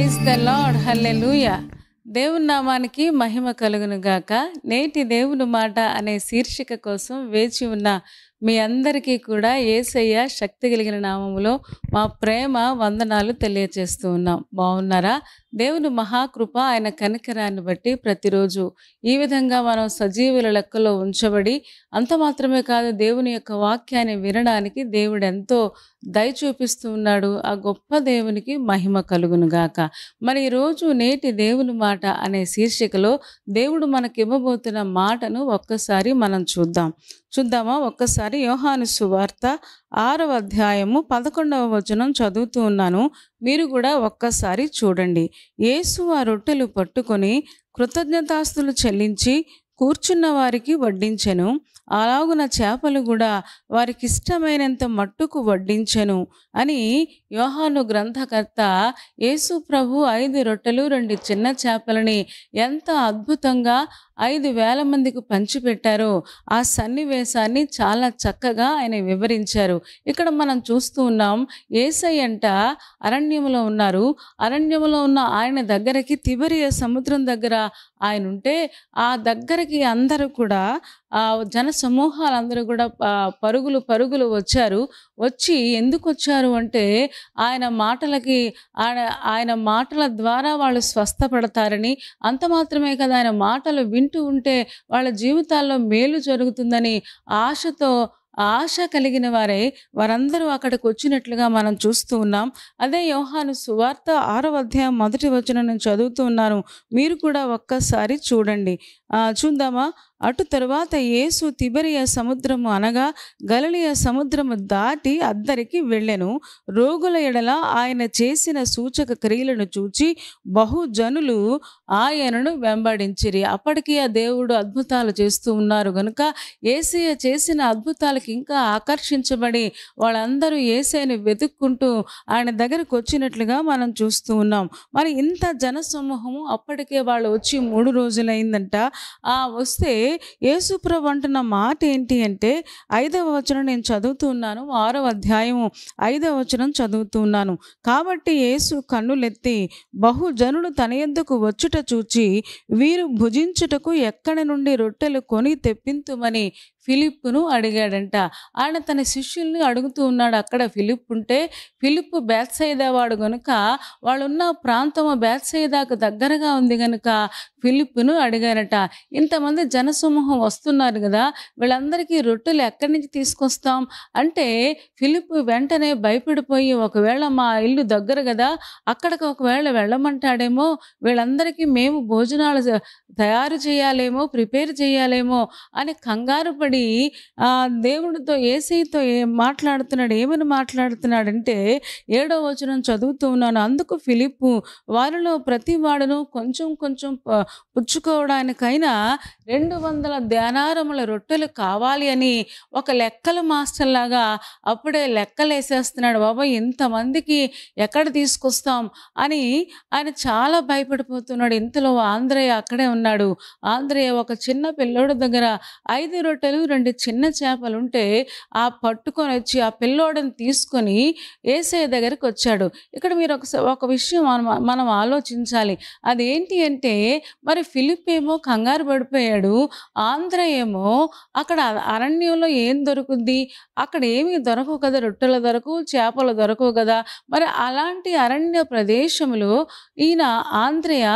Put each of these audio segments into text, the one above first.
Praise the lord, హల్లెలూయా. దేవుని నామానికి మహిమ కలుగును గాక. నేటి దేవుని మాట అనే శీర్షిక కోసం వేచి ఉన్న మీ అందరికీ కూడా యేసయ్య శక్తి కలిగిన నామములో మా ప్రేమ వందనాలు తెలియచేస్తూ ఉన్నాం. బాగున్నారా? దేవుని మహాకృప, ఆయన కనికరాన్ని బట్టి ప్రతిరోజు ఈ విధంగా మనం సజీవుల లెక్కలో ఉంచబడి, అంత మాత్రమే కాదు, దేవుని యొక్క వాక్యాన్ని వినడానికి దేవుడు ఎంతో దయ చూపిస్తూ ఉన్నాడు. ఆ గొప్ప దేవునికి మహిమ కలుగును గాక. మరి ఈరోజు నేటి దేవుని మాట అనే శీర్షికలో దేవుడు మనకి ఇవ్వబోతున్న మాటను ఒక్కసారి మనం చూద్దామా? ఒక్కసారి యోహాను సువార్త 6వ అధ్యాయము 11వ వచనం చదువుతూ ఉన్నాను. మీరు కూడా ఒక్కసారి చూడండి. యేసు ఆ రొట్టెలు పట్టుకొని కృతజ్ఞతాస్తులు చెల్లించి కూర్చున్న వారికి వడ్డించెను. అలాగున చేపలు కూడా వారికి ఇష్టమైనంత మట్టుకు వడ్డించెను అని యోహాను గ్రంథకర్త యేసు ప్రభు 5 రొట్టెలు 2 చిన్న చేపలని ఎంత అద్భుతంగా 5,000 మందికి పంచిపెట్టారో ఆ సన్నివేశాన్ని చాలా చక్కగా ఆయన వివరించారు. ఇక్కడ మనం చూస్తూ ఉన్నాం, యేసయ్యంట అరణ్యములో ఉన్నారు. అరణ్యములో ఉన్న ఆయన దగ్గరికి తిబెరియ సముద్రం దగ్గర ఆయన ఉంటే, ఆ దగ్గరికి అందరూ కూడా జన సమూహాలందరూ కూడా పరుగులు వచ్చారు. వచ్చి ఎందుకు వచ్చారు అంటే, ఆయన మాటల ద్వారా వాళ్ళు స్వస్థపడతారని, అంత మాత్రమే కదా, ఆయన మాటలు వింటూ ఉంటే వాళ్ళ జీవితాల్లో మేలు జరుగుతుందని ఆశ కలిగిన వారందరూ అక్కడికి వచ్చినట్లుగా మనం చూస్తూ ఉన్నాం. అదే యోహాను సువార్త 6వ అధ్యాయం 1వ వచనం నేను చదువుతూ ఉన్నాను. మీరు కూడా ఒక్కసారి చూడండి. చూద్దామా? అటు తరువాత యేసు తిబెరియ సముద్రము అనగా గలిలయ సముద్రము దాటి అద్దరికి వెళ్ళెను. రోగుల ఎడల ఆయన చేసిన సూచక క్రియలను చూచి బహుజనులు ఆయనను వెంబడించిరి. అప్పటికి ఆ దేవుడు అద్భుతాలు చేస్తూ ఉన్నారు గనుక యేసయ్య చేసిన అద్భుతాలకి ఇంకా ఆకర్షించబడి వాళ్ళందరూ యేసయ్యను వెతుక్కుంటూ ఆయన దగ్గరకు వచ్చినట్లుగా మనం చూస్తూ ఉన్నాం. మరి ఇంత జనసమూహము అప్పటికే వాళ్ళు వచ్చి 3 రోజులైందంట. వస్తే యేసుప్రభు అంటున్న మాట ఏంటి అంటే, 5వ వచనం నేను చదువుతూ ఉన్నాను. 6వ అధ్యాయము 5వ వచనం చదువుతూ ఉన్నాను. కాబట్టి యేసు కన్నులెత్తి బహుజనులు తన యొద్దకు వచ్చుట చూచి, వీరు భుజించుటకు ఎక్కడి నుండి రొట్టెలు కొని తెప్పింతుమని ఫిలిప్పును అడిగాడంట. ఆయన తన శిష్యుల్ని అడుగుతూ ఉన్నాడు. అక్కడ ఫిలిప్ ఉంటే, ఫిలిప్పు బేత్సయిదా వాడు గనుక, వాళ్ళున్న ప్రాంతము బేత్సయిదాకు దగ్గరగా ఉంది గనుక ఫిలిప్పును అడిగారట. ఇంతమంది జనసమూహం వస్తున్నారు కదా, వీళ్ళందరికీ రొట్టెలు ఎక్కడి నుంచి తీసుకొస్తాం అంటే, ఫిలిప్పు వెంటనే భయపడిపోయి, ఒకవేళ మా ఇల్లు దగ్గర కదా, అక్కడికి ఒకవేళ వెళ్ళమంటాడేమో, వీళ్ళందరికీ మేము భోజనాలు తయారు చేయాలేమో, ప్రిపేర్ చేయాలేమో అని కంగారు పడి దేవుడితో, యేసయ్యతో ఏమని మాట్లాడుతున్నాడంటే, 7వ వచనం చదువుతూ ఉన్నాను. అందుకు ఫిలిప్పు, వారిలో ప్రతి వాడును కొంచెం పుచ్చుకోవడానికైనా 200 దేనారముల రొట్టెలు కావాలి అని ఒక లెక్కల మాస్టర్ లాగా అప్పుడే లెక్కలేసేస్తున్నాడు. బాబా, ఇంతమందికి ఎక్కడ తీసుకొస్తాం అని ఆయన చాలా భయపడిపోతున్నాడు. ఇంతలో ఆంధ్రయ్య అక్కడే ఉన్నాడు. ఆంధ్రయ్య ఒక చిన్న పిల్లోడు దగ్గర 5 రొట్టెలు 2 చిన్న చేపలుంటే పట్టుకొని వచ్చి ఆ పిల్లోడిని తీసుకొని యేసయ్య దగ్గరికి వచ్చాడు. ఇక్కడ మీరు ఒక విషయం మనం ఆలోచించాలి. అదేంటి అంటే, మరి ఫిలిప్ ఏమో కంగారు పడిపోయాడు, ఆంధ్ర ఏమో అక్కడ అరణ్యంలో ఏం దొరుకుద్ది, అక్కడ ఏమీ దొరకవు కదా, రొట్టెలు దొరకవు, చేపలు దొరకవు కదా. మరి అలాంటి అరణ్య ప్రదేశంలో ఈయన ఆంధ్రయ్య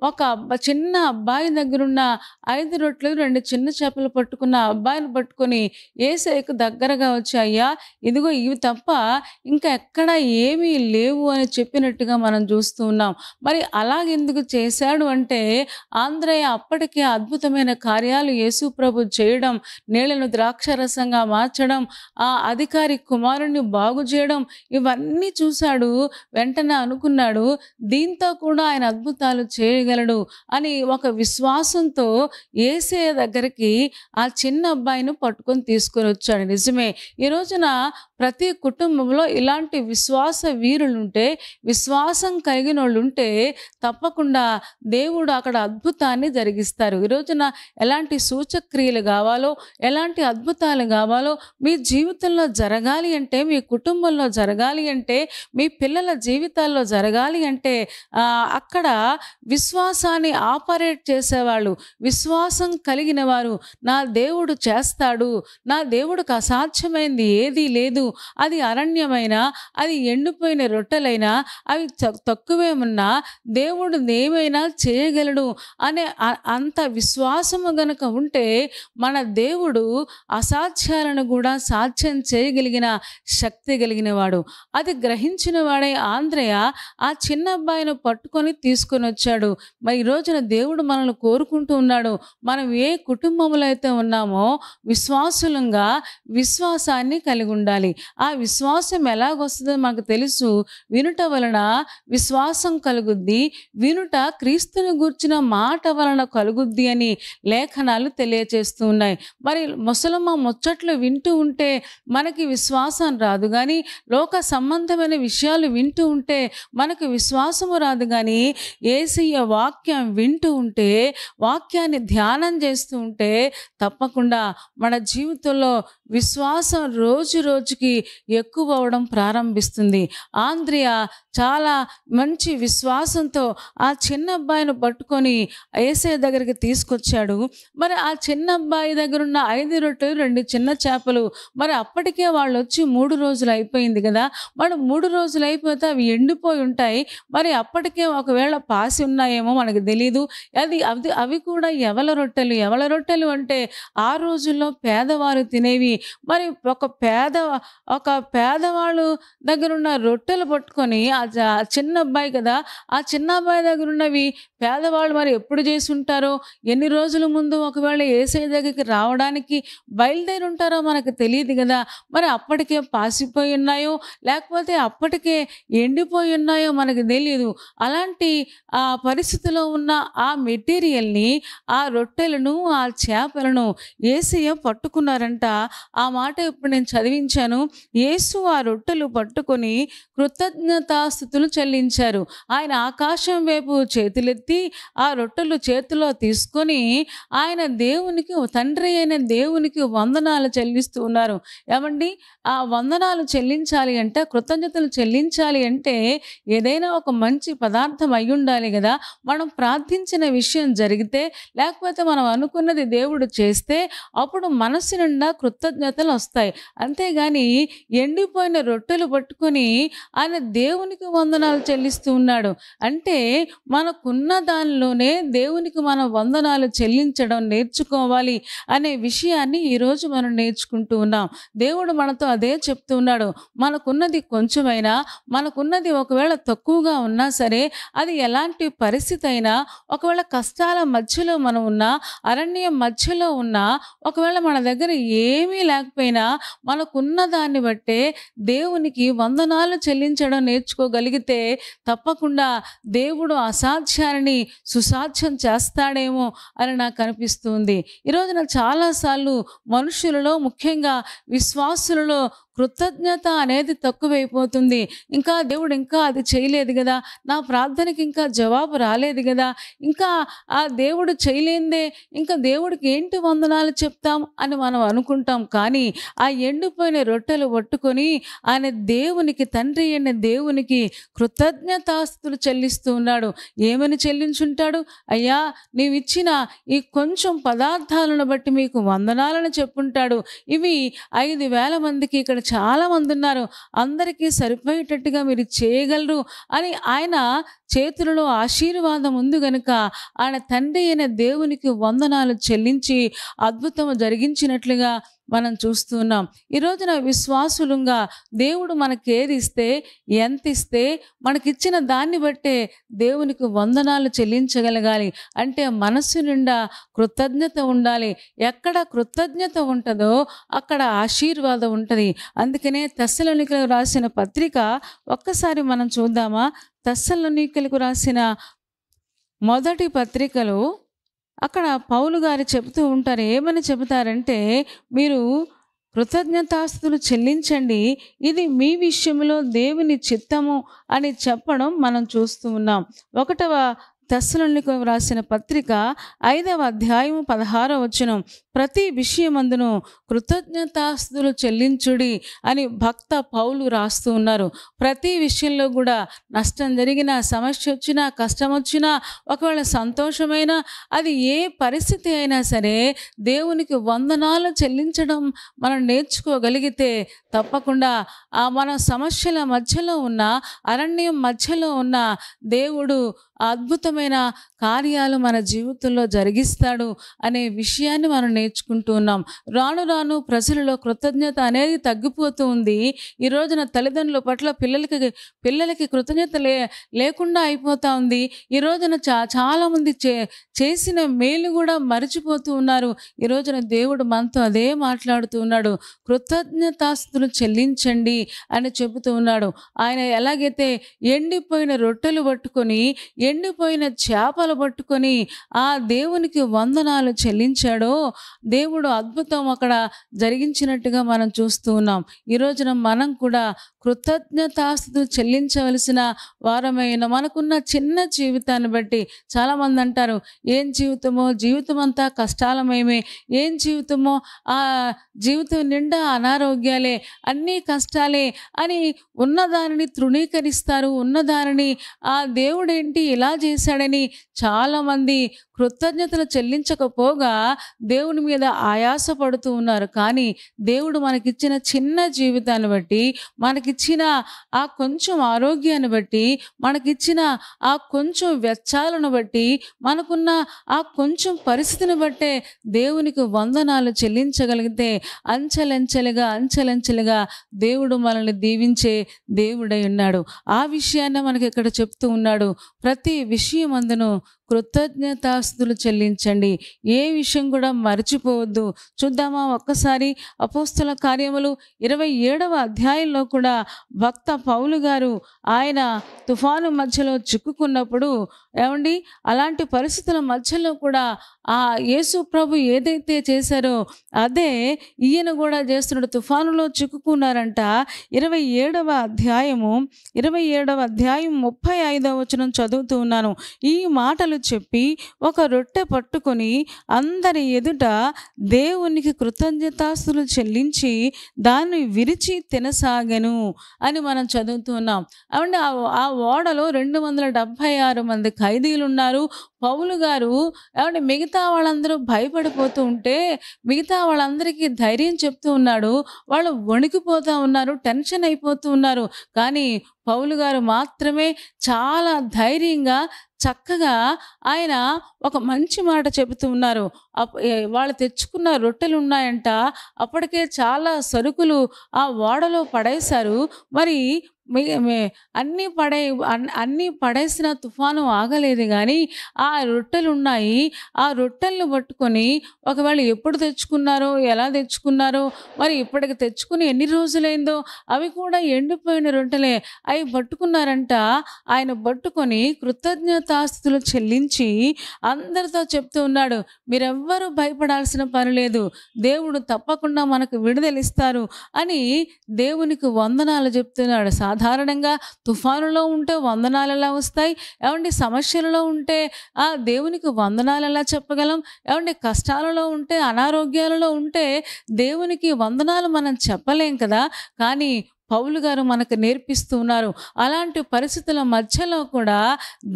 ఒక చిన్న అబ్బాయి దగ్గరున్న 5 రొట్టెలు 2 చిన్న చేపలు పట్టుకున్న అబ్బాయిని పట్టుకొని యేసయ్యకు దగ్గరగా వచ్చి, అయ్యా, ఇదిగో ఇవి తప్ప ఇంకా ఎక్కడ ఏమీ లేవు అని చెప్పినట్టుగా మనం చూస్తూ ఉన్నాం. మరి అలాగెందుకు చేశాడు అంటే, ఆంధ్రయ్య అప్పటికే అద్భుతమైన కార్యాలు యేసు ప్రభు చేయడం, నీళ్లను ద్రాక్షరసంగా మార్చడం, ఆ అధికారి కుమారుణ్ణి బాగు చేయడం, ఇవన్నీ చూశాడు. వెంటనే అనుకున్నాడు, దీంతో కూడా ఆయన అద్భుతాలు చేయగలరు చేయగలడు అని ఒక విశ్వాసంతో యేసయ్య దగ్గరికి ఆ చిన్న అబ్బాయిని పట్టుకొని తీసుకొని వచ్చాడు. నిజమే, ఈ రోజున ప్రతి కుటుంబంలో ఇలాంటి విశ్వాస వీరులుంటే, విశ్వాసం కలిగినోళ్ళుంటే తప్పకుండా దేవుడు అక్కడ అద్భుతాన్ని జరిగిస్తారు. ఈ రోజున ఎలాంటి సూచక్రియలు కావాలో, ఎలాంటి అద్భుతాలు కావాలో మీ జీవితంలో జరగాలి అంటే, మీ కుటుంబంలో జరగాలి అంటే, మీ పిల్లల జీవితాల్లో జరగాలి అంటే అక్కడ విశ్వాసాన్ని ఆపరేట్ చేసేవాళ్ళు, విశ్వాసం కలిగిన వారు, నా దేవుడు చేస్తాడు, నా దేవుడికి అసాధ్యమైంది ఏదీ లేదు, అది అరణ్యమైనా, అది ఎండిపోయిన రొట్టెలైనా, అవి తక్కువేమన్నా దేవుడు ఏమైనా చేయగలడు అనే అంత విశ్వాసము గనుక ఉంటే మన దేవుడు అసాధ్యాలను కూడా సాధ్యం చేయగలిగిన శక్తి కలిగిన వాడు. అది గ్రహించిన వాడే ఆంద్రయ ఆ చిన్న అబ్బాయిని పట్టుకొని తీసుకొని వచ్చాడు. మరి ఈ రోజున దేవుడు మనల్ని కోరుకుంటూ ఉన్నాడు, మనం ఏ కుటుంబంలో అయితే ఉన్నామో విశ్వాసులంగా విశ్వాసాన్ని కలిగి ఉండాలి. ఆ విశ్వాసం ఎలాగొస్తుందో మనకు తెలుసు. వినుట వలన విశ్వాసం కలుగుద్ది, వినుట క్రీస్తుని గూర్చిన మాట వలన కలుగుద్ది అని లేఖనాలు తెలియచేస్తూ ఉన్నాయి. మరి ముసలమ్మ ముచ్చట్లు వింటూ ఉంటే మనకి విశ్వాసం రాదు, కానీ లోక సంబంధమైన విషయాలు వింటూ ఉంటే మనకు విశ్వాసము రాదు. కానీ యేసయ్య వాక్యం వింటూ ఉంటే, వాక్యాన్ని ధ్యానం చేస్తూ ఉంటే తప్పకుండా మన జీవితంలో విశ్వాసం రోజు రోజుకి ఎక్కువ అవడం ప్రారంభిస్తుంది. ఆంద్రియ చాలా మంచి విశ్వాసంతో ఆ చిన్న అబ్బాయిని పట్టుకొని యేసయ్య దగ్గరికి తీసుకొచ్చాడు. మరి ఆ చిన్న అబ్బాయి దగ్గర ఉన్న 5 రొట్టెలు 2 చిన్న చేపలు, మరి అప్పటికే వాళ్ళు వచ్చి 3 రోజులు అయిపోయింది కదా. మరి 3 రోజులు అయిపోతే అవి ఎండిపోయి ఉంటాయి. మరి అప్పటికే ఒకవేళ పాసి ఉన్నాయేమో మనకు తెలీదు. అవి కూడా ఎవల రొట్టెలు అంటే ఆ రోజుల్లో పేదవారు తినేవి. మరి ఒక పేదవాళ్ళు దగ్గర ఉన్న రొట్టెలు పట్టుకొని ఆ చిన్న అబ్బాయి కదా, ఆ చిన్న అబ్బాయి దగ్గర ఉన్నవి పేదవాళ్ళు మరి ఎప్పుడు చేసి ఉంటారో, ఎన్ని రోజుల ముందు ఒకవేళ యేసయ్య దగ్గరికి రావడానికి బయలుదేరి ఉంటారో మనకు తెలియదు కదా. మరి అప్పటికే పాసిపోయి ఉన్నాయో లేకపోతే అప్పటికే ఎండిపోయి ఉన్నాయో మనకు తెలియదు. అలాంటి ఆ పరిస్థితిలో ఉన్న ఆ మెటీరియల్ని, ఆ రొట్టెలను, ఆ చేపలను యేసయ్య పట్టుకున్నారంట. ఆ మాట ఇప్పుడు నేను చదివించాను. యేసు ఆ రొట్టెలు పట్టుకొని కృతజ్ఞతాస్తుతులు చెల్లించారు. ఆయన ఆకాశం వైపు చేతులెత్తి ఆ రొట్టెలు చేతిలో తీసుకొని ఆయన దేవునికి, తండ్రి అయిన దేవునికి వందనాలు చెల్లిస్తూ ఉన్నారు. ఏమండి, ఆ వందనాలు చెల్లించాలి అంటే, కృతజ్ఞతలు చెల్లించాలి అంటే ఏదైనా ఒక మంచి పదార్థం అయి ఉండాలి కదా. మనం ప్రార్థించిన విషయం జరిగితే, లేకపోతే మనం అనుకున్నది దేవుడు చేస్తే అప్పుడు మనసు నిండా కృతజ్ఞతలు వస్తాయి. అంతేగాని ఎండిపోయిన రొట్టెలు పట్టుకొని ఆయన దేవునికి వందనాలు చెల్లిస్తూ ఉన్నాడు అంటే, మనకున్న దానిలోనే దేవునికి మనం వందనాలు చెల్లించడం నేర్చుకోవాలి అనే విషయాన్ని ఈరోజు మనం నేర్చుకుంటూ ఉన్నాం. దేవుడు మనతో అదే చెప్తూ ఉన్నాడు. మనకున్నది కొంచెమైనా, మనకున్నది ఒకవేళ తక్కువగా ఉన్నా సరే, అది ఎలాంటి పరిస్థితి అయినా, ఒకవేళ కష్టాల మధ్యలో మనం ఉన్నా, అరణ్యం మధ్యలో ఉన్నా, ఒకవేళ మన దగ్గర ఏమీ లేకపోయినా మనకున్న దాన్ని బట్టే దేవునికి వందనాలు చెల్లించడం నేర్చుకోగలిగితే తప్పకుండా దేవుడు అసాధ్యాన్ని సుసాధ్యం చేస్తాడేమో అని నాకు అనిపిస్తుంది. ఈరోజున చాలాసార్లు మనుషులలో, ముఖ్యంగా విశ్వాసులలో కృతజ్ఞత అనేది తక్కువైపోతుంది. ఇంకా దేవుడు ఇంకా అది చేయలేదు కదా, నా ప్రార్థనకి ఇంకా జవాబు రాలేదు కదా, ఇంకా ఆ దేవుడు చేయలేందే, ఇంకా దేవుడికి ఏంటి వందనాలు చెప్తాం అని మనం అనుకుంటాం. కానీ ఆ ఎండిపోయిన రొట్టెలు పట్టుకొని ఆయన దేవునికి, తండ్రి అయిన దేవునికి కృతజ్ఞతాస్తుతులు చెల్లిస్తూ ఉన్నాడు. ఏమని చెల్లించుంటాడు? అయ్యా, నీవిచ్చిన ఈ కొంచెం పదార్థాలను బట్టి మీకు వందనాలను చెప్పుంటాడు. ఇవి 5,000 మందికి, ఇక్కడ చాలా మంది ఉన్నారు, అందరికీ సరిపోయేటట్టుగా మీరు చేయగలరు అని ఆయన చేతులలో ఆశీర్వాదం ఉంది గనుక ఆయన తండ్రి అయిన దేవునికి వందనాలు చెల్లించి అద్భుతం జరిగించినట్లుగా మనం చూస్తున్నాం. ఈ రోజున విశ్వాసులుగా దేవుడు మనకేది ఇస్తే, ఎంత ఇస్తే, మనకిచ్చిన దాన్ని బట్టే దేవునికి వందనాలు చెల్లించగలగాలి. అంటే మనస్సు నిండా కృతజ్ఞత ఉండాలి. ఎక్కడ కృతజ్ఞత ఉంటుందో అక్కడ ఆశీర్వాదం ఉంటుంది. అందుకనే తెస్సలోనికలకు రాసిన పత్రిక ఒక్కసారి మనం చూద్దామా? తెస్సలోనికలకు రాసిన మొదటి పత్రికలో అక్కడ పౌలు గారు చెబుతూ ఉంటారు. ఏమని చెబుతారంటే, మీరు కృతజ్ఞతాస్తుతులు చెల్లించండి, ఇది మీ విషయంలో దేవుని చిత్తము అని చెప్పడం మనం చూస్తూ ఉన్నాం. 1వ తెస్సలోనికీయులకు రాసిన పత్రిక 5వ అధ్యాయము 16వ వచనం, ప్రతి విషయమందును కృతజ్ఞతాస్తుతులు చెల్లించుడి అని భక్త పౌలు రాస్తూ ఉన్నారు. ప్రతి విషయంలో కూడా నష్టం జరిగినా, సమస్య వచ్చినా, కష్టం వచ్చినా, ఒకవేళ సంతోషమైనా, అది ఏ పరిస్థితి అయినా సరే దేవునికి వందనాలు చెల్లించడం మనం నేర్చుకోగలిగితే తప్పకుండా మన సమస్యల మధ్యలో ఉన్న, అరణ్యం మధ్యలో ఉన్న దేవుడు అద్భుతమైన కార్యాలు మన జీవితంలో జరిగిస్తాడు అనే విషయాన్ని మనం నేర్చుకుంటూ ఉన్నాం. రాను రాను ప్రజలలో కృతజ్ఞత అనేది తగ్గిపోతూ ఉంది. ఈ రోజున తల్లిదండ్రుల పట్ల పిల్లలకి కృతజ్ఞత లేకుండా అయిపోతూ ఉంది. ఈ రోజున చాలామంది చేసిన మేలు కూడా మరిచిపోతూ ఉన్నారు. ఈ రోజున దేవుడు మనతో అదే మాట్లాడుతూ ఉన్నాడు. కృతజ్ఞతాస్తుతులు చెల్లించండి అని చెబుతూ ఉన్నాడు. ఆయన ఎలాగైతే ఎండిపోయిన రొట్టెలు పట్టుకొని, ఎండిపోయిన చేపలు పట్టుకొని ఆ దేవునికి వందనాలు చెల్లించాడో, దేవుడు అద్భుతం అక్కడ జరిగించినట్టుగా మనం చూస్తూ ఉన్నాం. ఈ రోజున మనం కూడా కృతజ్ఞతాస్తుతులు చెల్లించవలసిన వారమైన, మనకున్న చిన్న జీవితాన్ని బట్టి చాలామంది అంటారు, ఏం జీవితమో, జీవితం అంతా కష్టాలమేమే, ఏం జీవితమో, ఆ జీవితం నిండా అనారోగ్యాలే, అన్నీ కష్టాలే అని ఉన్నదానిని తృణీకరిస్తారు. ఉన్నదానిని ఆ దేవుడేంటి ఇలా చేశాడని చాలామంది కృతజ్ఞతలు చెల్లించకపోగా దేవుని మీద ఆయాస పడుతూ ఉన్నారు. కానీ దేవుడు మనకిచ్చిన చిన్న జీవితాన్ని బట్టి, మనకిచ్చిన ఆ కొంచెం ఆరోగ్యాన్ని బట్టి, మనకిచ్చిన ఆ కొంచెం వెచ్చాలను బట్టి, మనకున్న ఆ కొంచెం పరిస్థితిని బట్టే దేవునికి వందనాలు చెల్లించగలిగితే అంచెలంచెలుగా దేవుడు మనల్ని దీవించే దేవుడై ఉన్నాడు. ఆ విషయాన్ని మనకి ఇక్కడ చెప్తూ ఉన్నాడు. ప్రతి విషయమందును కృతజ్ఞతాస్తుతులు చెల్లించండి, ఏ విషయం కూడా మర్చిపోవద్దు. చూద్దామా ఒక్కసారి అపోస్తల కార్యములు 27వ అధ్యాయంలో కూడా భక్త పౌలు గారు ఆయన తుఫాను మధ్యలో చిక్కుకున్నప్పుడు, ఏమండి, అలాంటి పరిస్థితుల మధ్యలో కూడా ఆ యేసు ప్రభు ఏదైతే చేశారో అదే ఈయన కూడా చేస్తున్నాడు. తుఫానులో చిక్కుకున్నారంట. 27వ అధ్యాయం 35వ వచనం చదువుతూ ఉన్నాను. ఈ మాటలు చెప్పి ఒక రొట్టె పట్టుకొని అందరి ఎదుట దేవునికి కృతజ్ఞతాస్తుతులు చెల్లించి దాన్ని విరిచి తినసాగెను అని మనం చదువుతూ ఉన్నాం. అవునండి, ఆ ఓడలో 276 మంది ఖైదీలు ఉన్నారు. పౌలు గారు ఏమంటే మిగతా వాళ్ళందరూ భయపడిపోతూ ఉంటే మిగతా వాళ్ళందరికీ ధైర్యం చెప్తూ ఉన్నాడు. వాళ్ళు వణికిపోతూ ఉన్నారు, టెన్షన్ అయిపోతూ ఉన్నారు. కానీ పౌలు గారు మాత్రమే చాలా ధైర్యంగా, చక్కగా ఆయన ఒక మంచి మాట చెబుతూ ఉన్నారు. వాళ్ళు తెచ్చుకున్న రొట్టెలు ఉన్నాయంట. అప్పటికే చాలా సరుకులు ఆ ఓడలో పడేశారు. మరి అన్నీ పడేసిన తుఫాను ఆగలేదు. కానీ ఆ రొట్టెలు ఉన్నాయి. ఆ రొట్టెలను పట్టుకొని ఒకవేళ ఎప్పుడు తెచ్చుకున్నారో, ఎలా తెచ్చుకున్నారో, మరి ఇప్పటికి తెచ్చుకుని ఎన్ని రోజులైందో, అవి కూడా ఎండిపోయిన రొట్టెలే. అవి పట్టుకున్నారంట. ఆయన పట్టుకొని కృతజ్ఞతాస్తుతులు చెల్లించి అందరితో చెప్తూ ఉన్నాడు, మీరెవ్వరూ భయపడాల్సిన పని లేదు, దేవుడు తప్పకుండా మనకు విడుదలిస్తారు అని దేవునికి వందనాలు చెప్తున్నాడు. సాధారణంగా తుఫానులో ఉంటే వందనాలు ఎలా వస్తాయి? ఏమండి, సమస్యలలో ఉంటే దేవునికి వందనాలు ఎలా చెప్పగలం? ఏమండి, కష్టాలలో ఉంటే, అనారోగ్యాలలో ఉంటే దేవునికి వందనాలు మనం చెప్పలేం కదా. కానీ పౌలు గారు మనకు నేర్పిస్తూ ఉన్నారు. అలాంటి పరిస్థితుల మధ్యలో కూడా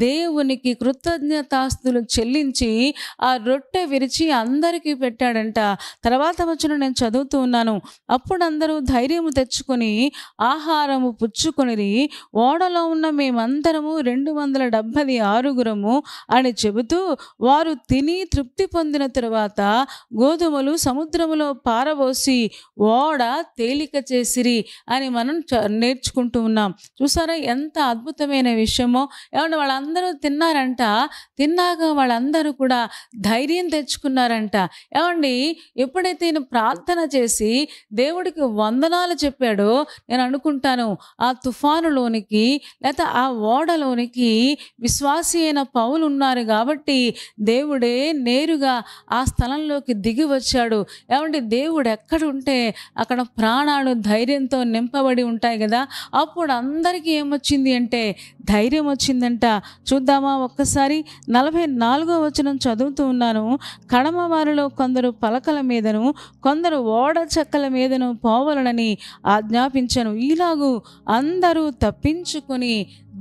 దేవునికి కృతజ్ఞతాస్తుతులు చెల్లించి ఆ రొట్టె విరిచి అందరికీ పెట్టాడంట. తర్వాత వచ్చిన నేను చదువుతూ ఉన్నాను. అప్పుడు అందరూ ధైర్యము తెచ్చుకొని ఆహారము పుచ్చుకొనిరి. ఓడలో ఉన్న మేమందరము 276 అని చెబుతూ వారు తిని తృప్తి పొందిన తరువాత గోధుమలు సముద్రములో పారబోసి ఓడ తేలిక చేసిరి అని మనం నేర్చుకుంటూ ఉన్నాం. చూసారా ఎంత అద్భుతమైన విషయమో. ఏమంటే వాళ్ళందరూ తిన్నారంట. తిన్నాక వాళ్ళందరూ కూడా ధైర్యం తెచ్చుకున్నారంట. ఏమండి ఎప్పుడైతే ఈయన ప్రార్థన చేసి దేవుడికి వందనాలు చెప్పాడో, నేను అనుకుంటాను ఆ తుఫానులోనికి లేకపోతే ఆ ఓడలోనికి విశ్వాసి అయిన పౌలు ఉన్నారు కాబట్టి దేవుడే నేరుగా ఆ స్థలంలోకి దిగి వచ్చాడు. ఏమంటే దేవుడు ఎక్కడుంటే అక్కడ ప్రాణాలు ధైర్యంతో నింపబడి ఉంటాయి కదా. అప్పుడు అందరికీ ఏమొచ్చింది అంటే ధైర్యం వచ్చిందంట. చూద్దామా ఒక్కసారి 44వ వచనం చదువుతూ ఉన్నాను. కడమ వారిలో కొందరు పలకల మీదను కొందరు ఓడ చెక్కల మీదను పోవలనని ఆజ్ఞాపించను. ఇలాగూ అందరూ తప్పించుకొని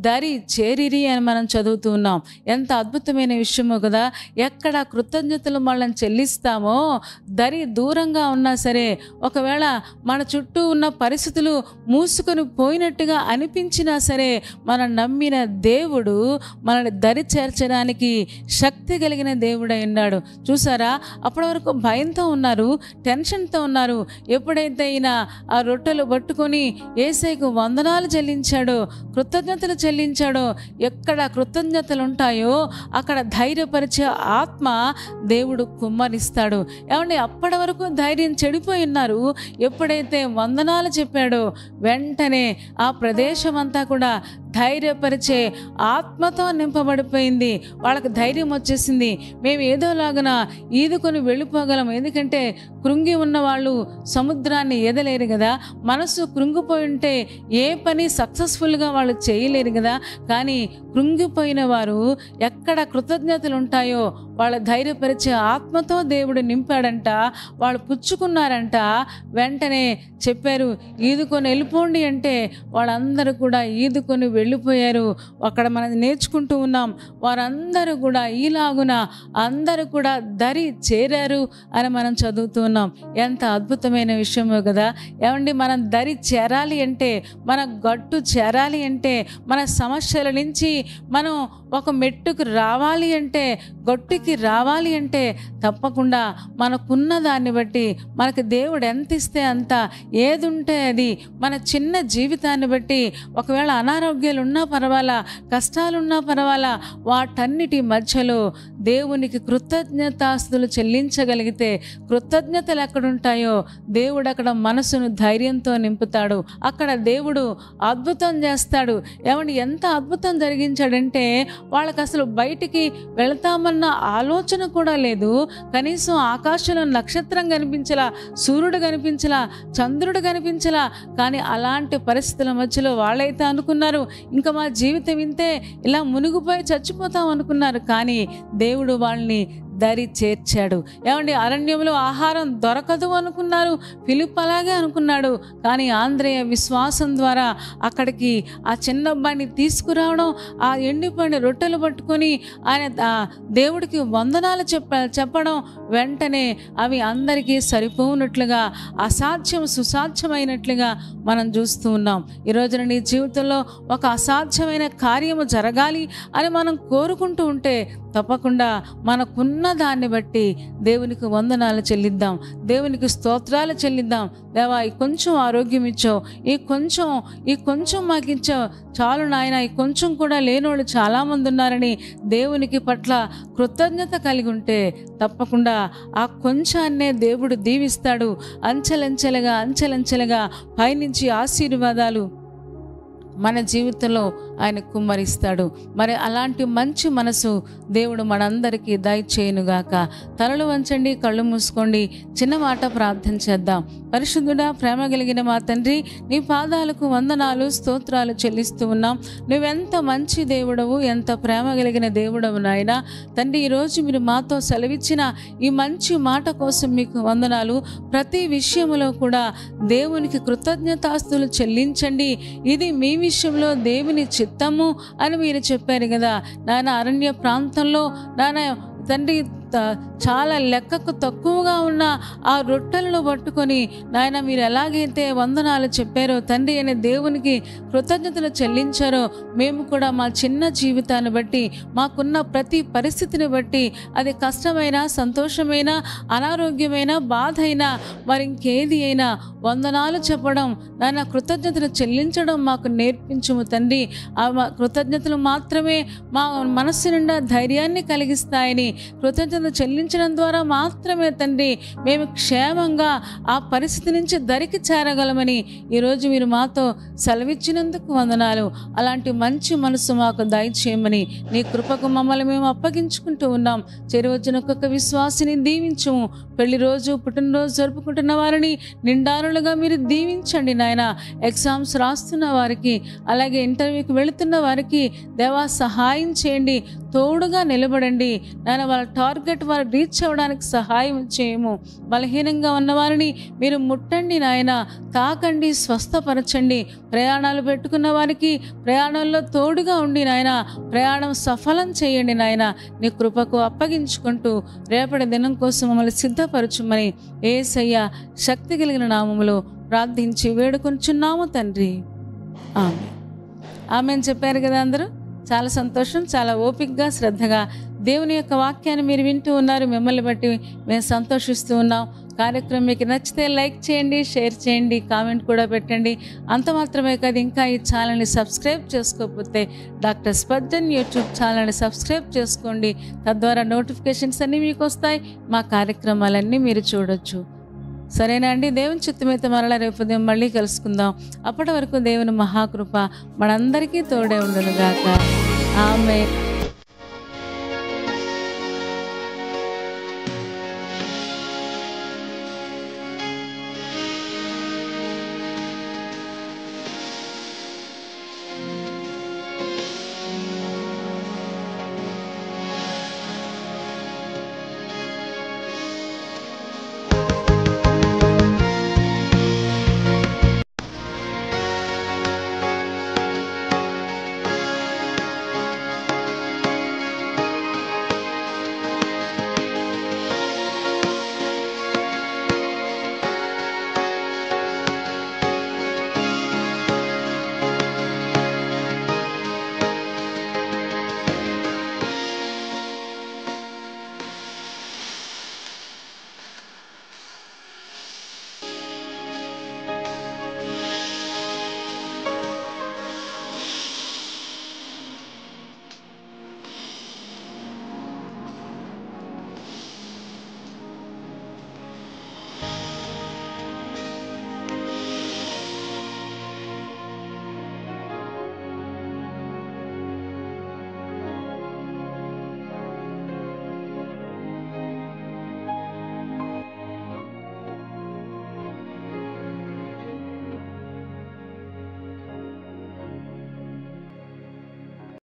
దరి చేరిరి అని మనం చదువుతూ ఉన్నాం. ఎంత అద్భుతమైన విషయమో కదా. ఎక్కడ కృతజ్ఞతలు మనం చెల్లిస్తామో, దరి దూరంగా ఉన్నా సరే, ఒకవేళ మన చుట్టూ ఉన్న పరిస్థితులు మూసుకొని పోయినట్టుగా అనిపించినా సరే, మనం నమ్మిన దేవుడు మనల్ని దరి చేర్చడానికి శక్తి కలిగిన దేవుడై ఉన్నాడు. చూసారా, అప్పటి వరకు భయంతో ఉన్నారు, టెన్షన్తో ఉన్నారు. ఎప్పుడైతే ఈయన ఆ రొట్టెలు పట్టుకొని యేసయ్యకు వందనాలు చెల్లించాడో, కృతజ్ఞతలు చెల్లించాడో, ఎక్కడ కృతజ్ఞతలు ఉంటాయో అక్కడ ధైర్యపరిచే ఆత్మ దేవుడు కుమ్మరిస్తాడు. ఏమంటే అప్పటి వరకు ధైర్యం చెడిపోయి ఉన్నారు. ఎప్పుడైతే వందనాలు చెప్పాడో వెంటనే ఆ ప్రదేశం అంతా కూడా ధైర్యపరిచే ఆత్మతో నింపబడిపోయింది. వాళ్ళకి ధైర్యం వచ్చేసింది. మేము ఏదోలాగన ఈదుకొని వెళ్ళిపోగలం. ఎందుకంటే కృంగి ఉన్న వాళ్ళు సముద్రాన్ని ఈదలేరు కదా. మనసు కృంగిపోయి ఉంటే ఏ పని సక్సెస్ఫుల్గా వాళ్ళు చేయలేరు కదా. కానీ కృంగిపోయిన వారు ఎక్కడ కృతజ్ఞతలు ఉంటాయో వాళ్ళ ధైర్యపరిచే ఆత్మతో దేవుడు నింపాడంట. వాళ్ళు పుచ్చుకున్నారంట. వెంటనే చెప్పారు ఈదుకొని వెళ్ళిపోండి అంటే వాళ్ళందరూ కూడా ఈదుకొని వెళ్ళిపోయారు. అక్కడ మనం నేర్చుకుంటూ ఉన్నాం. వారందరూ కూడా ఈలాగున అందరూ కూడా దరి చేరారు అని మనం చదువుతూ ఉన్నాం. ఎంత అద్భుతమైన విషయమో కదా. ఏమండి మనం దరి చేరాలి అంటే, మన గట్టు చేరాలి అంటే, మన సమస్యల నుంచి మనం ఒక మెట్టుకు రావాలి అంటే, గట్టుకి రావాలి అంటే తప్పకుండా మనకున్న దాన్ని బట్టి, మనకు దేవుడు ఎంత ఇస్తే అంత, ఏది ఉంటే అది, మన చిన్న జీవితాన్ని బట్టి, ఒకవేళ అనారోగ్యాలు ఉన్నా పర్వాలా, కష్టాలున్నా పర్వాలా, వాటన్నిటి మధ్యలో దేవునికి కృతజ్ఞతాస్తులు చెల్లించగలిగితే, కృతజ్ఞతలు ఎక్కడుంటాయో దేవుడు అక్కడ మనసును ధైర్యంతో నింపుతాడు. అక్కడ దేవుడు అద్భుతం చేస్తాడు. ఏమంటే ఎంత అద్భుతం జరిగించాడంటే వాళ్ళకి అసలు బయటికి వెళ్తామన్న ఆలోచన కూడా లేదు. కనీసం ఆకాశంలో నక్షత్రం కనిపించలా, సూర్యుడు కనిపించలా, చంద్రుడు కనిపించలా. కానీ అలాంటి పరిస్థితుల మధ్యలో వాళ్ళైతే అనుకున్నారు ఇంకా మా జీవితం ఇంతే, ఇలా మునిగిపోయి చచ్చిపోతాం అనుకున్నారు. కానీ దేవుడు వాళ్ళని దరి చేర్చాడు. ఏమండి అరణ్యంలో ఆహారం దొరకదు అనుకున్నారు. ఫిలిప్ అలాగే అనుకున్నాడు. కానీ ఆంద్రేయ విశ్వాసం ద్వారా అక్కడికి ఆ చిన్న అబ్బాయిని తీసుకురావడం, ఆ ఎండిపోయిన రొట్టెలు పట్టుకొని ఆయన దేవుడికి వందనాలు చెప్పడం, వెంటనే అవి అందరికీ సరిపోనట్లుగా, అసాధ్యం సుసాధ్యమైనట్లుగా మనం చూస్తూ ఉన్నాం. ఈరోజున నీ జీవితంలో ఒక అసాధ్యమైన కార్యము జరగాలి అని మనం కోరుకుంటూ ఉంటే తప్పకుండా మనకున్న దాన్ని బట్టి దేవునికి వందనాలు చెల్లిద్దాం, దేవునికి స్తోత్రాలు చెల్లిద్దాం. దేవా ఈ కొంచెం ఆరోగ్యం ఇచ్చావు, ఈ కొంచెం మాకు ఇచ్చావు, చాలు నాయన, ఈ కొంచెం కూడా లేనోళ్ళు చాలామంది ఉన్నారని దేవునికి పట్ల కృతజ్ఞత కలిగి ఉంటే తప్పకుండా ఆ కొంచాన్నే దేవుడు దీవిస్తాడు. అంచెలంచెలుగా పైనుంచి ఆశీర్వాదాలు మన జీవితంలో ఆయన కుమ్మరిస్తాడు. మరి అలాంటి మంచి మనసు దేవుడు మనందరికీ దయచేయునుగాక. తలలు వంచండి, కళ్ళు మూసుకోండి, చిన్న మాట ప్రార్థన చేద్దాం. పరిశుద్ధుడా, ప్రేమ కలిగిన మా తండ్రి, నీ పాదాలకు వందనాలు స్తోత్రాలు చెల్లిస్తూ ఉన్నాం. నువ్వెంత మంచి దేవుడవు, ఎంత ప్రేమ కలిగిన దేవుడవు నాయన తండ్రి. ఈరోజు మీరు మాతో సెలవిచ్చిన ఈ మంచి మాట కోసం మీకు వందనాలు. ప్రతి విషయంలో కూడా దేవునికి కృతజ్ఞతాస్తులు చెల్లించండి, ఇది మీ విషయంలో దేవుని చిత్తము అని మీరు చెప్పారు కదా నాన్న. అరణ్య ప్రాంతంలో నాన్న తండ్రి చాలా లెక్కకు తక్కువగా ఉన్న ఆ రొట్టెలను పట్టుకొని నాయన మీరు ఎలాగైతే వందనాలు చెప్పారో తండ్రి అనే దేవునికి కృతజ్ఞతలు చెల్లించారో మేము కూడా మా చిన్న జీవితాన్ని బట్టి మాకున్న ప్రతి పరిస్థితిని బట్టి అది కష్టమైన సంతోషమైన అనారోగ్యమైన బాధ అయినా మరి ఇంకేది అయినా వందనాలు చెప్పడం నాయన కృతజ్ఞతలు చెల్లించడం మాకు నేర్పించుము తండ్రి. ఆ కృతజ్ఞతలు మాత్రమే మా మనస్సు నిండా ధైర్యాన్ని కలిగిస్తాయని, కృతజ్ఞతలు చెల్లించడం ద్వారా మాత్రమే తండ్రి మేము క్షేమంగా ఆ పరిస్థితి నుంచి దరికి చేరగలమని ఈరోజు మీరు మాతో సెలవిచ్చినందుకు వందనాలు. అలాంటి మంచి మనసు మాకు దయచేయమని నీ కృపకు మమ్మల్ని మేము అప్పగించుకుంటూ ఉన్నాం. చేరువచ్చిన ఒక్కొక్క విశ్వాసిని దీవించుము. పెళ్లి రోజు పుట్టినరోజు జరుపుకుంటున్న వారిని నిండారులుగా మీరు దీవించండి నాయన. ఎగ్జామ్స్ రాస్తున్న వారికి, అలాగే ఇంటర్వ్యూకి వెళుతున్న వారికి దేవా సహాయం చేయండి, తోడుగా నిలబడండి నాయన. వాళ్ళ టార్గెట్ వారు రీచ్ అవ్వడానికి సహాయం చేయము. బలహీనంగా ఉన్నవారిని మీరు ముట్టండి నాయన, తాకండి, స్వస్థపరచండి. ప్రయాణాలు పెట్టుకున్న వారికి ప్రయాణంలో తోడుగా ఉండి నాయన ప్రయాణం సఫలం చేయండి నాయన. నీ కృపకు అప్పగించుకుంటూ రేపటి దినం కోసం మమ్మల్ని సిద్ధపరచుమని యేసయ్య శక్తి కలిగిన నామములో ప్రార్థించి వేడుకొంచున్నాము తండ్రి. ఆమెన్ చెప్పారు కదా అందరూ. చాలా సంతోషం. చాలా ఓపికగా శ్రద్ధగా దేవుని యొక్క వాక్యాన్ని మీరు వింటూ ఉన్నారు. మిమ్మల్ని బట్టి మేము సంతోషిస్తూ ఉన్నాం. కార్యక్రమం మీకు నచ్చితే లైక్ చేయండి, షేర్ చేయండి, కామెంట్ కూడా పెట్టండి. అంత మాత్రమే కాదు, ఇంకా ఈ ఛానల్ని సబ్స్క్రైబ్ చేసుకోకపోతే డాక్టర్ స్పర్జన్ యూట్యూబ్ ఛానల్ని సబ్స్క్రైబ్ చేసుకోండి. తద్వారా నోటిఫికేషన్స్ అన్నీ మీకు వస్తాయి. మా కార్యక్రమాలన్నీ మీరు చూడొచ్చు. సరేనా అండి? దేవుని చిత్తమైతే మరలా రేపు ఉదయం మళ్ళీ కలుసుకుందాం. అప్పటి వరకు దేవుని మహాకృప మనందరికీ తోడే ఉండును గాక. ఆమేన్.